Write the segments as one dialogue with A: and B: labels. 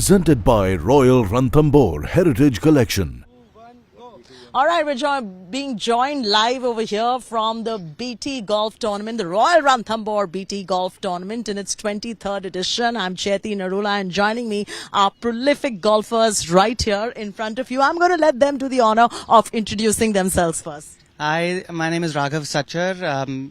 A: Presented by Royal Ranthambore Heritage Collection.
B: All right, we're being joined live over here from the BT Golf Tournament, the Royal Ranthambore BT Golf Tournament in its 23rd edition. I'm Chaiti Narula, and joining me are prolific golfers right here in front of you. I'm going to let them do the honor of introducing themselves first.
C: Hi, my name is Raghav Sachar.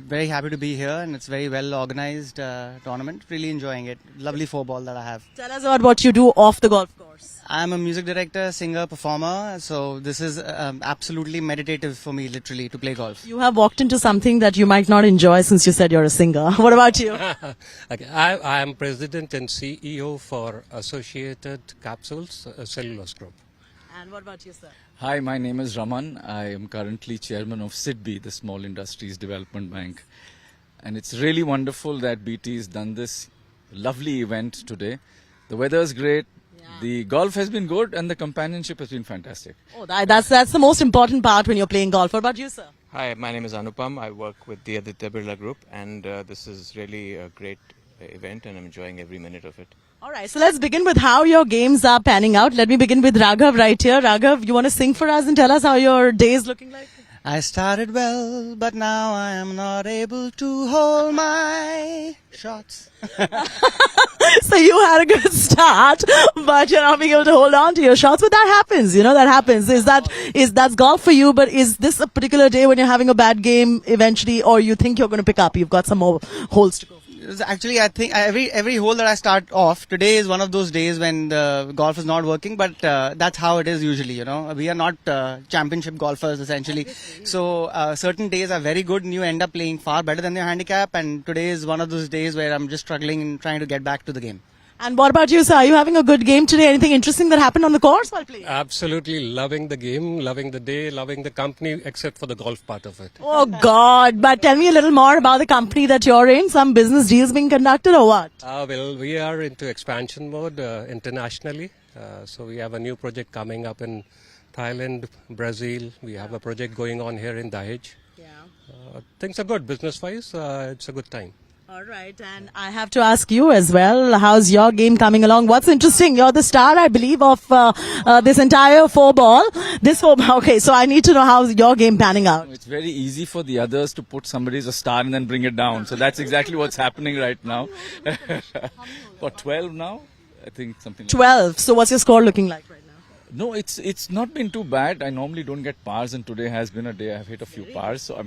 C: Very happy to be here, and it's very well organized tournament. Really enjoying it. Lovely four ball that I have.
B: Tell us about what you do off the golf course.
C: I'm a music director, singer, performer. So this is absolutely meditative for me, literally, to play golf.
B: You have walked into something that you might not enjoy since you said you're a singer. What about you?
D: Okay. I am president and CEO for Associated Capsules Cellulose Group.
B: And what about you, sir?
E: Hi, my name is Raman. I am currently chairman of SIDBI, the Small Industries Development Bank. And it's really wonderful that BT has done this lovely event today. The weather is great, the golf has been good, and the companionship has been fantastic.
B: Oh, that's the most important part when you're playing golf. What about you, sir?
F: Hi, my name is Anupam. I work with the Apparel group, and this is really a great event, and I'm enjoying every minute of it.
B: All right, so let's begin with how your games are panning out. Let me begin with Raghav right here. Raghav, you want to sing for us and tell us how your day is looking like?
C: I started well, but now I am not able to hold my shots.
B: So you had a good start, but you're not being able to hold on to your shots. But that happens, that happens. That's golf for you, but is this a particular day when you're having a bad game eventually, or you think you're going to pick up? You've got some more holes to go.
C: Actually, I think every hole that I start off, today is one of those days when the golf is not working, but that's how it is usually, We are not championship golfers, essentially. So certain days are very good and you end up playing far better than your handicap, and today is one of those days where I'm just struggling and trying to get back to the game.
B: And what about you, sir? Are you having a good game today? Anything interesting that happened on the course while playing?
D: Absolutely loving the game, loving the day, loving the company, except for the golf part of it.
B: Oh, God. But tell me a little more about the company that you're in. Some business deals being conducted or what?
D: Well, we are into expansion mode internationally. So we have a new project coming up in Thailand, Brazil. We have a project going on here in Dahej.
B: Yeah.
D: Things are good business-wise. It's a good time.
B: All right, and I have to ask you as well, how's your game coming along? What's interesting? You're the star, I believe, of this entire four ball. Okay, so I need to know how's your game panning out.
E: It's very easy for the others to put somebody as a star and then bring it down. So that's exactly what's happening right now. For 12 now? I think something like
B: 12. So what's your score looking like right now?
E: No, it's not been too bad. I normally don't get pars, and today has been a day I've hit a few pars. So,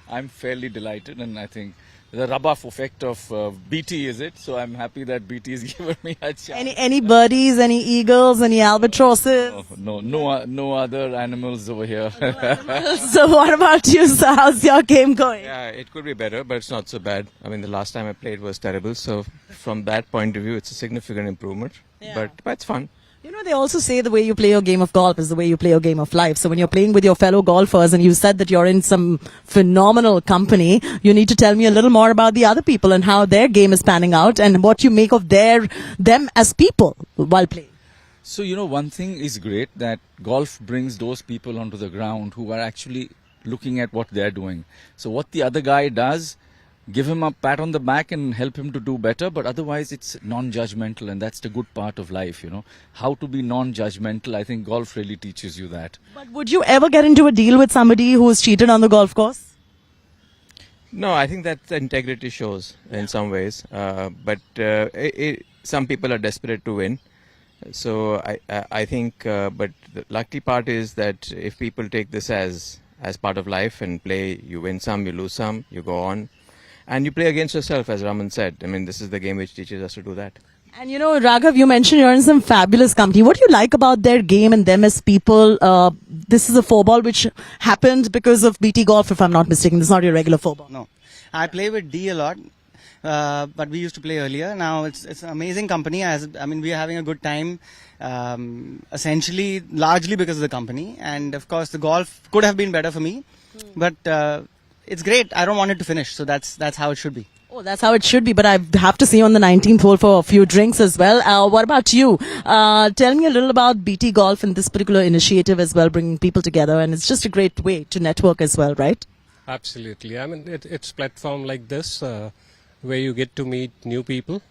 E: I'm fairly delighted, and I think the rub-off effect of BT is it. So I'm happy that BT has given me a chance.
B: Any birdies, any eagles, any albatrosses?
E: Oh, no other animals over here.
B: So what about you, sir? How's your game going?
F: Yeah, it could be better, but it's not so bad. The last time I played was terrible, so from that point of view, it's a significant improvement.
B: Yeah.
F: But it's fun.
B: They also say the way you play your game of golf is the way you play your game of life. So when you're playing with your fellow golfers and you said that you're in some phenomenal company, you need to tell me a little more about the other people and how their game is panning out and what you make of them as people while playing.
E: So, one thing is great, that golf brings those people onto the ground who are actually looking at what they're doing. So what the other guy does, give him a pat on the back and help him to do better, but otherwise it's non-judgmental, and that's the good part of life, How to be non-judgmental, I think golf really teaches you that.
B: But would you ever get into a deal with somebody who's cheated on the golf course?
F: No, I think that the integrity shows in some ways. But some people are desperate to win. So I think, but the lucky part is that if people take this as part of life and play, you win some, you lose some, you go on. And you play against yourself, as Raman said. This is the game which teaches us to do that.
B: And Raghav, you mentioned you're in some fabulous company. What do you like about their game and them as people? This is a four ball which happened because of BT Golf, if I'm not mistaken. This is not your regular four ball.
C: No, I play with D a lot, but we used to play earlier. Now it's an amazing company. We are having a good time, essentially largely because of the company. And of course, the golf could have been better for me, but it's great. I don't want it to finish, so that's how it should be.
B: Oh, that's how it should be, but I have to see you on the 19th hole for a few drinks as well. What about you? Tell me a little about BT Golf and this particular initiative as well, bringing people together, and it's just a great way to network as well, right?
D: Absolutely. It's platform like this where you get to meet new people.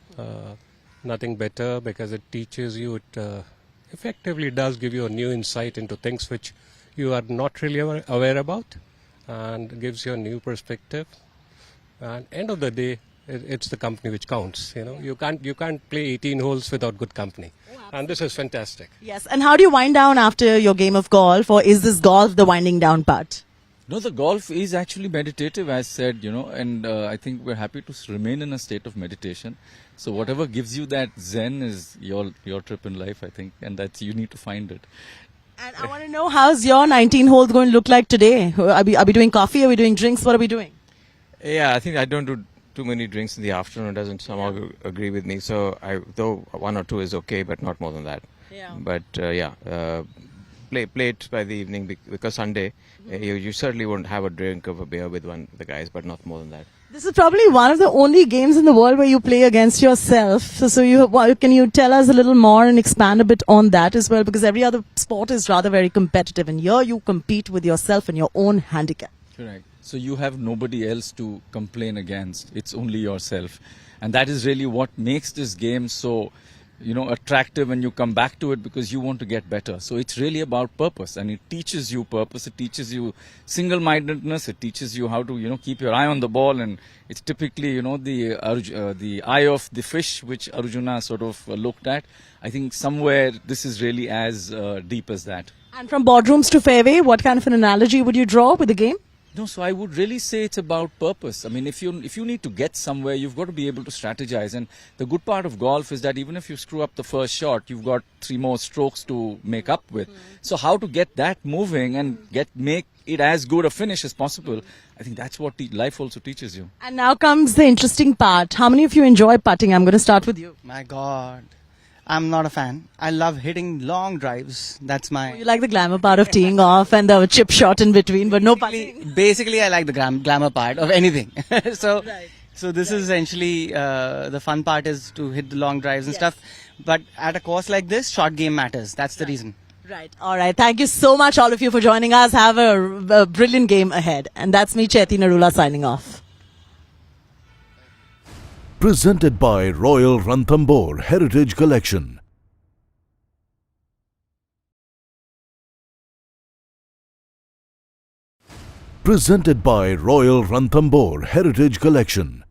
D: nothing better because it teaches you, it effectively does give you a new insight into things which you are not really aware about, and gives you a new perspective. And end of the day, it's the company which counts. You can't play 18 holes without good company, and this is fantastic.
B: Yes. And how do you wind down after your game of golf, or is this golf the winding down part?
E: No, the golf is actually meditative, as said, and I think we're happy to remain in a state of meditation. So whatever gives you that zen is your trip in life, I think, and that's, you need to find it.
B: And I want to know, how's your 19 holes going to look like today? Are we doing coffee? Are we doing drinks? What are we doing?
F: Yeah, I think I don't do too many drinks in the afternoon. It doesn't somehow agree with me. So though one or two is okay, but not more than that.
B: Yeah.
F: But play it by the evening because Sunday you certainly won't have a drink of a beer with the guys, but not more than that.
B: This is probably one of the only games in the world where you play against yourself. Can you tell us a little more and expand a bit on that as well? Because every other sport is rather very competitive, and here you compete with yourself and your own handicap.
E: Correct. So you have nobody else to complain against. It's only yourself. And that is really what makes this game so, attractive when you come back to it, because you want to get better. So it's really about purpose, and it teaches you purpose. It teaches you single-mindedness. It teaches you how to, keep your eye on the ball. And it's typically, the eye of the fish, which Arjuna sort of looked at. I think somewhere this is really as deep as that.
B: And from boardrooms to fairway, what kind of an analogy would you draw with the game?
E: No, so I would really say it's about purpose. I mean, if you need to get somewhere, you've got to be able to strategize. And the good part of golf is that even if you screw up the first shot, you've got 3 more strokes to make up with. So how to get that moving and make it as good a finish as possible, I think that's what life also teaches you.
B: And now comes the interesting part. How many of you enjoy putting? I'm going to start with you.
C: My God, I'm not a fan. I love hitting long drives. That's my...
B: You like the glamour part of teeing off and the chip shot in between, but no putting.
C: Basically, I like the glamour part of anything. So
B: Right.
C: this is essentially the fun part is to hit the long drives and stuff. But at a course like this, short game matters. That's the reason.
B: Right. All right. Thank you so much, all of you, for joining us. Have a brilliant game ahead. And that's me, Chaiti Narula, signing off.
A: Presented by Royal Ranthambore Heritage Collection. Presented by Royal Ranthambore Heritage Collection.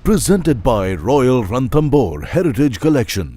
A: Presented by Royal Ranthambore Heritage Collection.